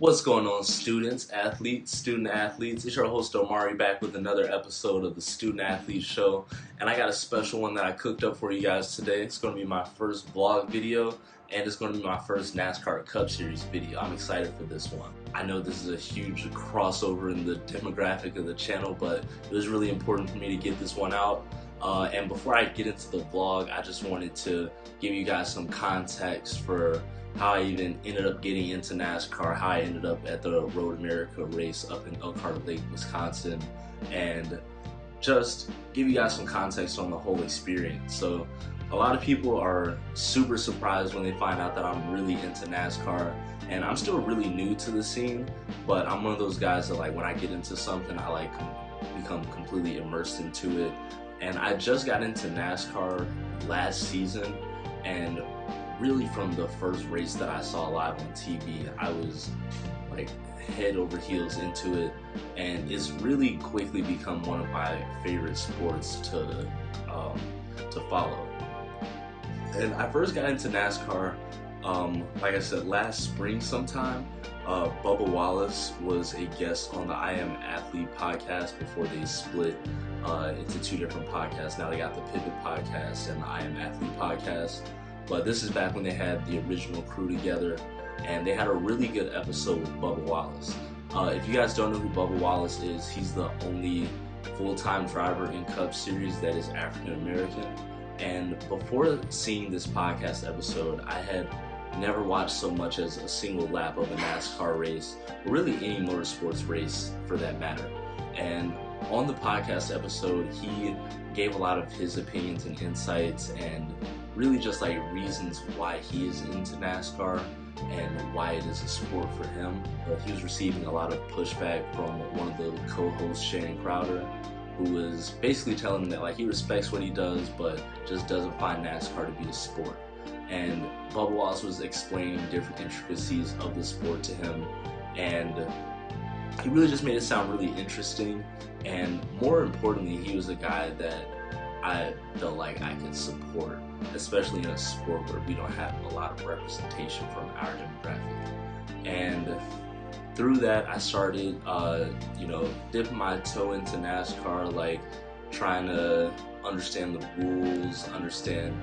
What's going on, students, athletes, student athletes? It's your host Omari back with another episode of the Student Athlete Show, and I got a special one that I cooked up for you guys today. It's going to be my first vlog video, and it's going to be my first NASCAR Cup Series video. I'm excited for this one. I know this is a huge crossover in the demographic of the channel, but it was really important for me to get this one out. And before I get into the vlog, I just wanted to give you guys some context for how I even ended up getting into NASCAR, how I ended up at the Road America race up in Elkhart Lake, Wisconsin, and just give you guys some context on the whole experience. So a lot of people are super surprised when they find out that I'm really into NASCAR, and I'm still really new to the scene, but I'm one of those guys that, like, when I get into something, I become completely immersed into it. And I just got into NASCAR last season, and really from the first race that I saw live on TV, I was like head over heels into it, and it's really quickly become one of my favorite sports to follow. And I first got into NASCAR, like I said, last spring sometime. Bubba Wallace was a guest on the I Am Athlete podcast before they split into two different podcasts. Now they got the Pivot podcast and the I Am Athlete podcast. But this is back when they had the original crew together, and they had a really good episode with Bubba Wallace. If you guys don't know who Bubba Wallace is, he's the only full-time driver in Cup Series that is African American. And before seeing this podcast episode, I had never watched so much as a single lap of a NASCAR race, or really any motorsports race for that matter. And on the podcast episode, he gave a lot of his opinions and insights, and really just like reasons why he is into NASCAR and why it is a sport for him. He was receiving a lot of pushback from one of the co-hosts, Shannon Crowder, who was basically telling him that, like, he respects what he does, but just doesn't find NASCAR to be a sport. And Bubba Wallace was explaining different intricacies of the sport to him, and he really just made it sound really interesting. And more importantly, he was a guy that I felt like I could support, especially in a sport where we don't have a lot of representation from our demographic. And through that, I started, dipping my toe into NASCAR, like trying to understand the rules, understand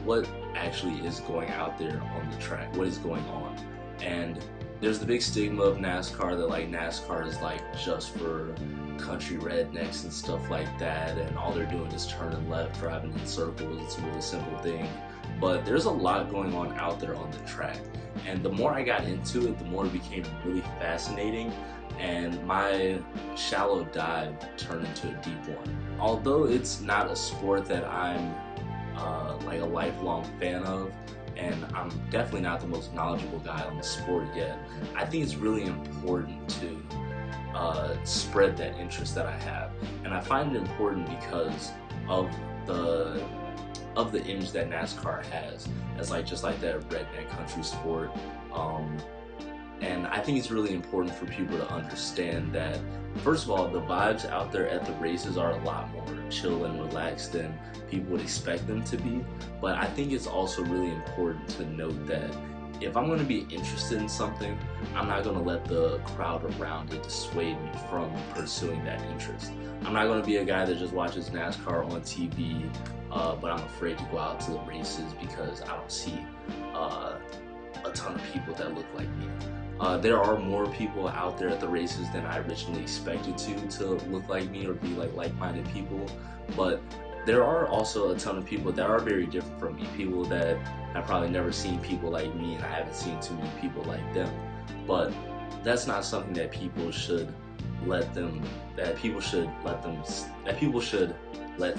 what actually is going out there on the track, what is going on. And there's the big stigma of NASCAR that, like, NASCAR is like just for country rednecks and stuff like that, and all they're doing is turning left, driving in circles. It's a really simple thing, but there's a lot going on out there on the track. And the more I got into it, the more it became really fascinating, and my shallow dive turned into a deep one. Although it's not a sport that I'm like a lifelong fan of, and I'm definitely not the most knowledgeable guy on the sport yet, I think it's really important to spread that interest that I have. And I find it important because of the image that NASCAR has as just like that redneck country sport. And I think it's really important for people to understand that, first of all, the vibes out there at the races are a lot more chill and relaxed than people would expect them to be. But I think it's also really important to note that if I'm going to be interested in something, I'm not going to let the crowd around it dissuade me from pursuing that interest. I'm not going to be a guy that just watches NASCAR on TV, but I'm afraid to go out to the races because I don't see a ton of people that look like me. There are more people out there at the races than I originally expected to look like me or be like-minded people, but there are also a ton of people that are very different from me, people that I've probably never seen people like me, and I haven't seen too many people like them. But that's not something that people should let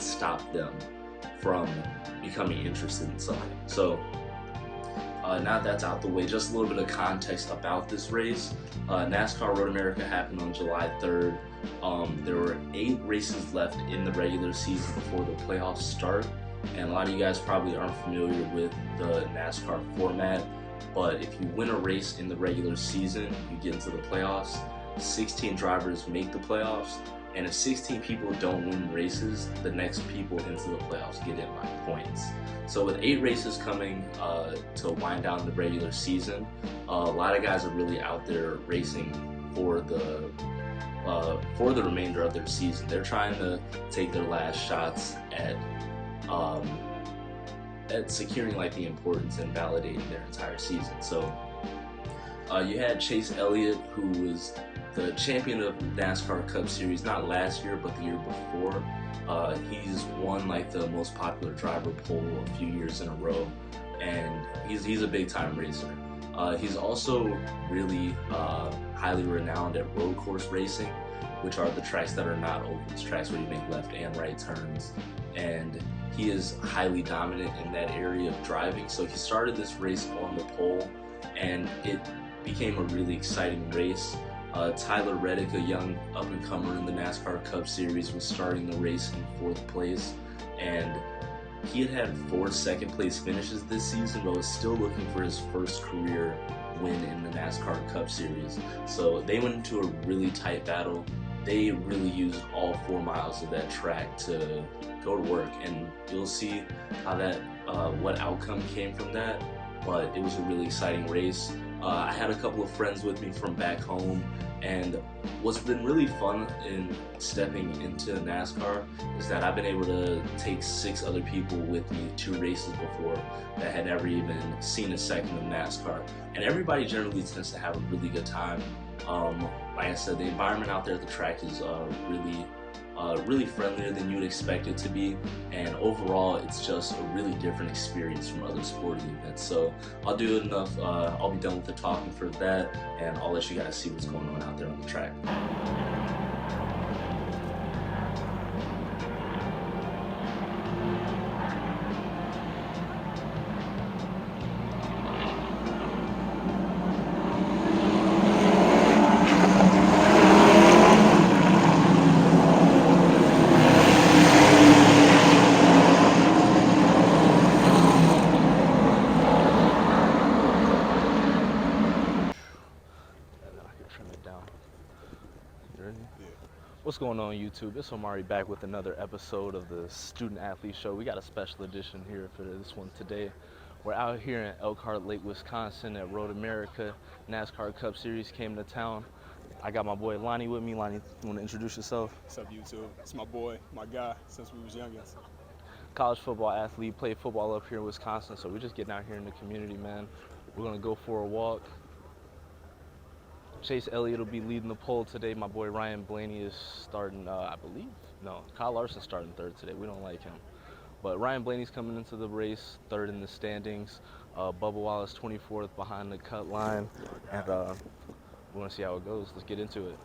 stop them from becoming interested in something. So now that's out the way, just a little bit of context about this race. NASCAR Road America happened on July 3rd. There were 8 races left in the regular season before the playoffs start, and a lot of you guys probably aren't familiar with the NASCAR format, but if you win a race in the regular season, you get into the playoffs. 16 drivers make the playoffs. And if 16 people don't win races, the next people into the playoffs get in by points. So with 8 races coming to wind down the regular season, a lot of guys are really out there racing for the remainder of their season. They're trying to take their last shots at securing like the importance and validating their entire season. So you had Chase Elliott, who was the champion of the NASCAR Cup Series, not last year, but the year before. He's won like the most popular driver poll a few years in a row, and he's a big time racer. He's also really highly renowned at road course racing, which are the tracks that are not ovals, tracks where you make left and right turns. And he is highly dominant in that area of driving. So he started this race on the pole, and it became a really exciting race. Tyler Reddick, a young up-and-comer in the NASCAR Cup Series, was starting the race in 4th place, and he had 4 second-place finishes this season, but was still looking for his first career win in the NASCAR Cup Series. So they went into a really tight battle. They really used all 4 miles of that track to go to work, and you'll see how that what outcome came from that. But it was a really exciting race. I had a couple of friends with me from back home, and what's been really fun in stepping into NASCAR is that I've been able to take 6 other people with me to races before that had never even seen a second of NASCAR, and everybody generally tends to have a really good time. Like I said, the environment out there at the track is really friendlier than you would expect it to be, and overall it's just a really different experience from other sporting events. So I'll do enough, I'll be done with the talking for that, and I'll let you guys see what's going on out there on the track. What's going on YouTube? It's Omari back with another episode of the Student Athlete Show. We got a special edition here for this one today. We're out here in Elkhart Lake, Wisconsin at Road America. NASCAR Cup Series came to town. I got my boy Lonnie with me. Lonnie, you want to introduce yourself? What's up YouTube? It's my boy, my guy, since we was youngins. College football athlete, played football up here in Wisconsin, so we're just getting out here in the community, man. We're gonna go for a walk. Chase Elliott will be leading the poll today. My boy Ryan Blaney is starting, I believe. No, Kyle Larson's starting 3rd today. We don't like him. But Ryan Blaney's coming into the race, 3rd in the standings. Bubba Wallace 24th behind the cut line. And we want to see how it goes. Let's get into it.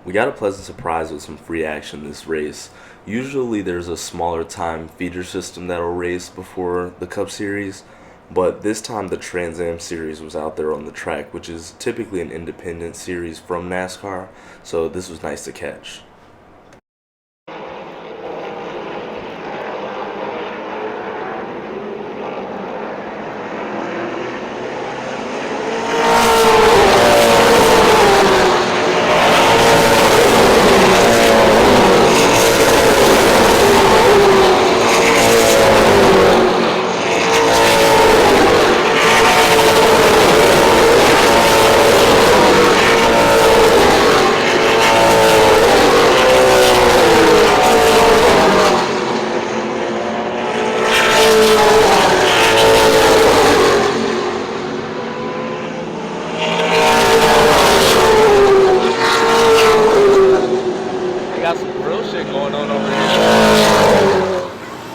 We got a pleasant surprise with some free action this race. Usually there's a smaller time feeder system that'll race before the Cup Series, but this time the Trans Am Series was out there on the track, which is typically an independent series from NASCAR, so this was nice to catch.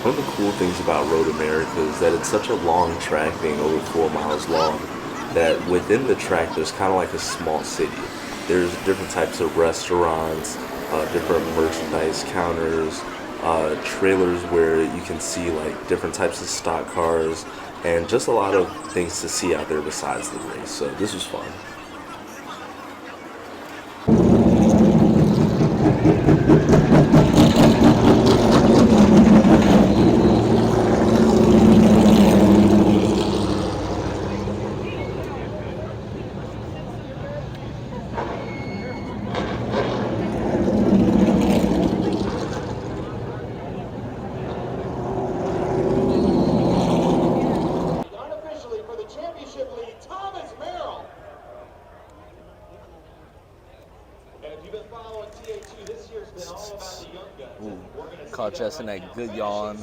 One of the cool things about Road America is that it's such a long track, being over 4 miles long, that within the track there's kind of like a small city. There's different types of restaurants, different merchandise counters, trailers where you can see like different types of stock cars and just a lot of things to see out there besides the race. So this was fun. Ooh, caught Jess in that good yawn.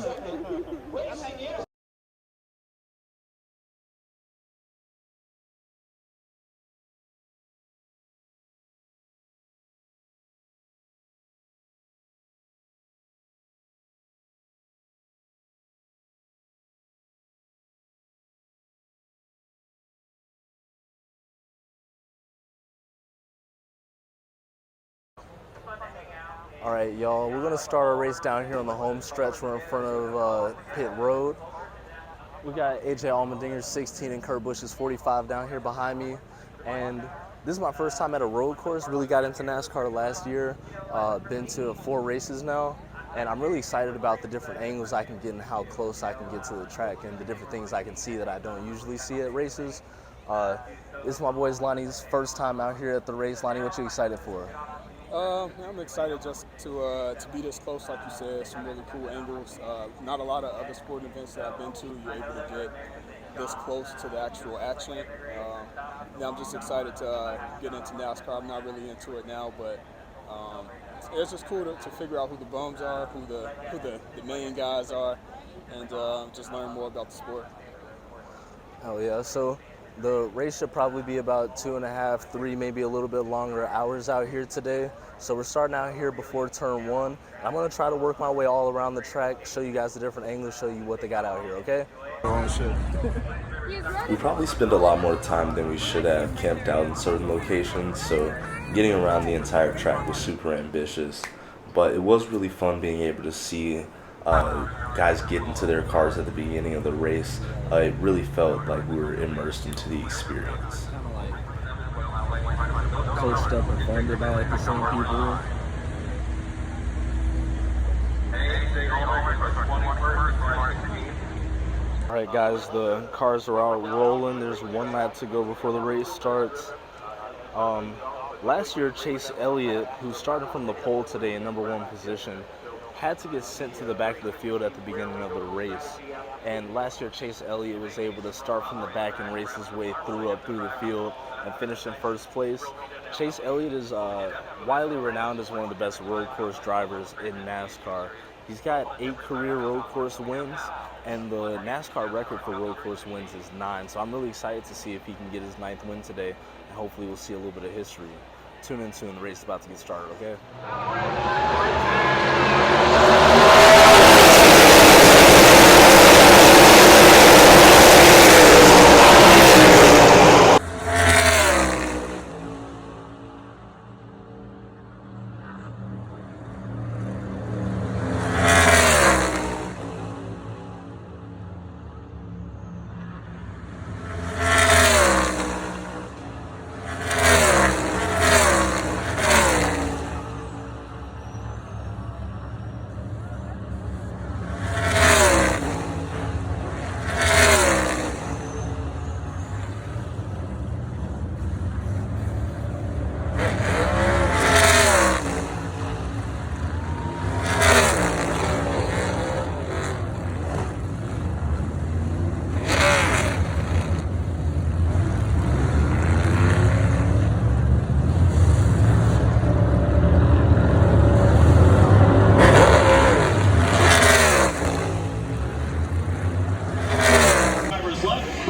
All right, y'all, we're gonna start our race down here on the home stretch. We're in front of pit road. We got AJ Allmendinger's 16 and Kurt Busch's 45 down here behind me. And this is my first time at a road course. Really got into NASCAR last year. Been to 4 races now. And I'm really excited about the different angles I can get and how close I can get to the track and the different things I can see that I don't usually see at races. This is my boy Lonnie's first time out here at the race. Lonnie, what you excited for? I'm excited just to be this close, like you said. Some really cool angles. Not a lot of other sporting events that I've been to, you're able to get this close to the actual action. I'm just excited to get into NASCAR. I'm not really into it now, but it's just cool to figure out who the bums are, who the main guys are, and just learn more about the sport. Oh yeah, so the race should probably be about 2.5, 3, maybe a little bit longer hours out here today. So we're starting out here before turn 1. I'm gonna try to work my way all around the track, show you guys the different angles, show you what they got out here, okay? We probably spend a lot more time than we should have camped out in certain locations, so getting around the entire track was super ambitious. But it was really fun being able to see guys get into their cars at the beginning of the race. It really felt like we were immersed into the experience. Coached up and funded by like the same people. All right, guys, the cars are out rolling. There's 1 lap to go before the race starts. Last year, Chase Elliott, who started from the pole today in #1 position, had to get sent to the back of the field at the beginning of the race. And last year, Chase Elliott was able to start from the back and race his way through the field and finish in first place. Chase Elliott is widely renowned as one of the best road course drivers in NASCAR. He's got 8 career road course wins, and the NASCAR record for road course wins is 9. So I'm really excited to see if he can get his 9th win today, and hopefully we'll see a little bit of history. Tune in soon, the race is about to get started, okay?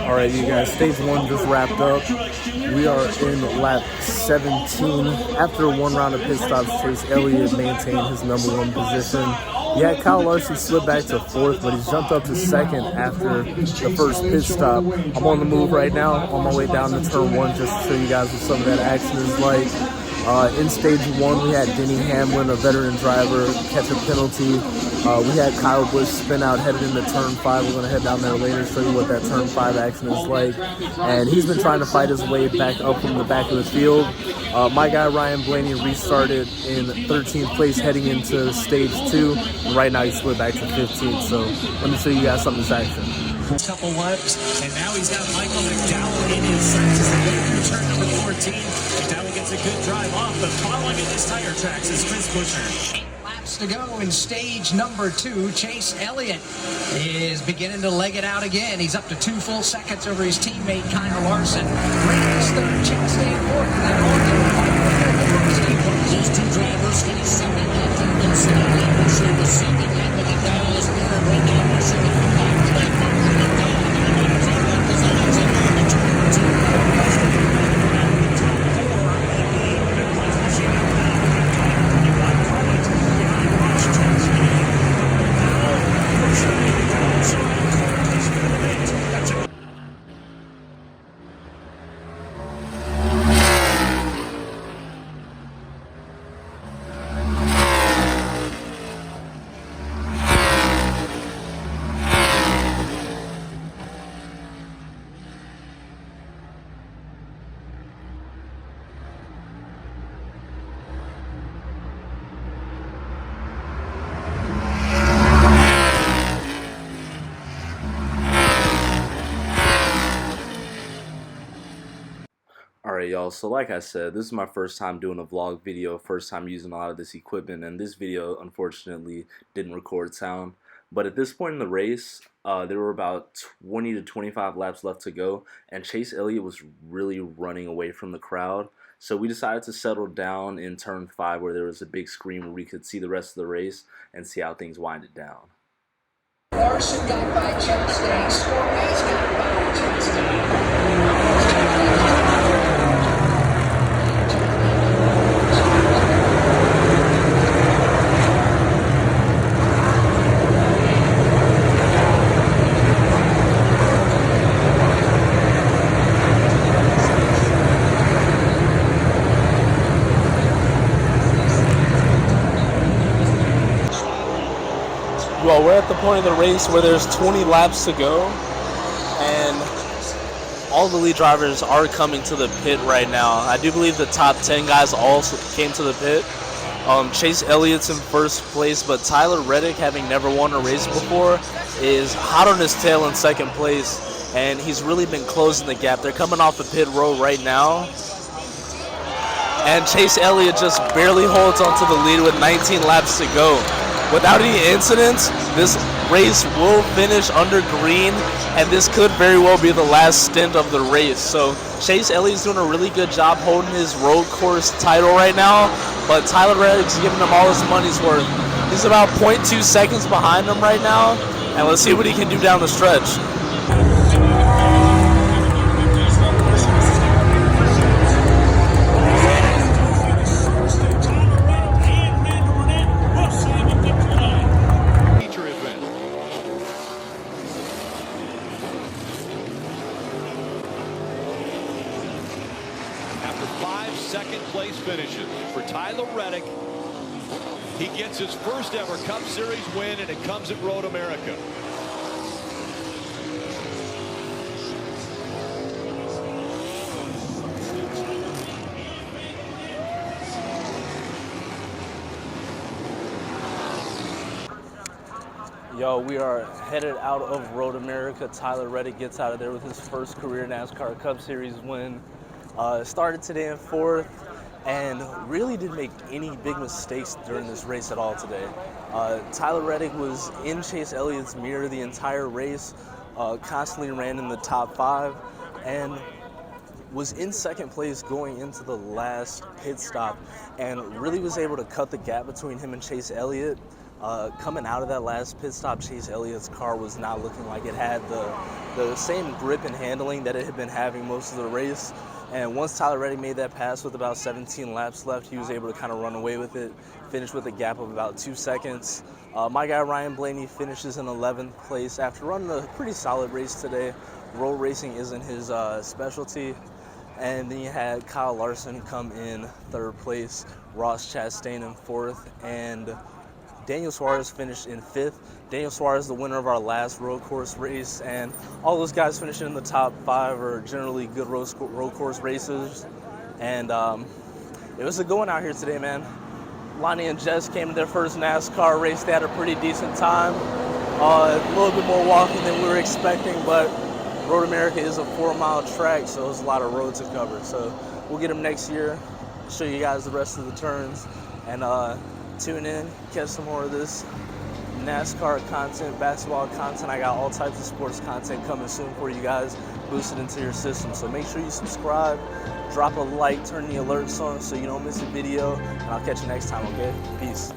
All right, you guys, stage 1 just wrapped up. We are in lap 17. After 1 round of pit stops, Chase Elliott maintained his #1 position. Yeah, Kyle Larson slid back to 4th, but he's jumped up to 2nd after the first pit stop. I'm on the move right now, on my way down to turn 1 just to show you guys what some of that action is like. In stage 1, we had Denny Hamlin, a veteran driver, catch a penalty. We had Kyle Busch spin out headed into turn 5. We're going to head down there later, show you what that turn 5 action is like. And he's been trying to fight his way back up from the back of the field. My guy Ryan Blaney restarted in 13th place heading into stage 2. And right now he slid back to 15th. So let me show you guys some of this action. Couple laps, and now he's got Michael McDowell in his sights as they go through turn number 14. McDowell gets a good drive off, but following in his tire tracks is Chris Buescher. 8 laps to go in stage number 2. Chase Elliott is beginning to leg it out again. He's up to 2 full seconds over his teammate Kyle Larson. Reynolds third, Chastain fourth, and then these two drivers finish second after considerably pushing the second lap of the Dallas leader right now, pushing the Alright y'all, so like I said, this is my first time doing a vlog video, first time using a lot of this equipment, and this video unfortunately didn't record sound. But at this point in the race, there were about 20 to 25 laps left to go, and Chase Elliott was really running away from the crowd. So we decided to settle down in turn 5 where there was a big screen where we could see the rest of the race and see how things winded down. Larson got by Chastain, Suarez got by Chastain. Well, we're at the point of the race where there's 20 laps to go, and all the lead drivers are coming to the pit right now. I do believe the top 10 guys also came to the pit. Chase Elliott's in first place, but Tyler Reddick, having never won a race before, is hot on his tail in second place, and he's really been closing the gap. They're coming off the pit road right now, and Chase Elliott just barely holds onto the lead with 19 laps to go. Without any incidents, this race will finish under green, and this could very well be the last stint of the race. So Chase Elliott's doing a really good job holding his road course title right now, but Tyler Reddick's giving him all his money's worth. He's about 0.2 seconds behind him right now, and let's see what he can do down the stretch. Second place finishes for Tyler Reddick. He gets his first ever Cup Series win, and it comes at Road America. Yo, we are headed out of Road America. Tyler Reddick gets out of there with his first career NASCAR Cup Series win. Started today in 4th and really didn't make any big mistakes during this race at all today. Tyler Reddick was in Chase Elliott's mirror the entire race, constantly ran in the top 5, and was in second place going into the last pit stop, and really was able to cut the gap between him and Chase Elliott. Coming out of that last pit stop, Chase Elliott's car was not looking like it had the same grip and handling that it had been having most of the race. And once Tyler Reddick made that pass with about 17 laps left, he was able to kind of run away with it, finish with a gap of about 2 seconds. My guy Ryan Blaney finishes in 11th place after running a pretty solid race today. Road racing isn't his specialty. And then you had Kyle Larson come in 3rd place, Ross Chastain in 4th, and Daniel Suarez finished in 5th. Daniel Suarez, the winner of our last road course race, and all those guys finishing in the top 5 are generally good road course racers. And it was a good one out here today, man. Lonnie and Jess came to their first NASCAR race. They had a pretty decent time. A little bit more walking than we were expecting, but Road America is a 4-mile track, so there's a lot of road to cover. So we'll get them next year, show you guys the rest of the turns, and tune in, catch some more of this NASCAR content, basketball content. I got all types of sports content coming soon for you guys, boosted into your system. So make sure you subscribe, drop a like, turn the alerts on so you don't miss a video, and I'll catch you next time, okay? Peace.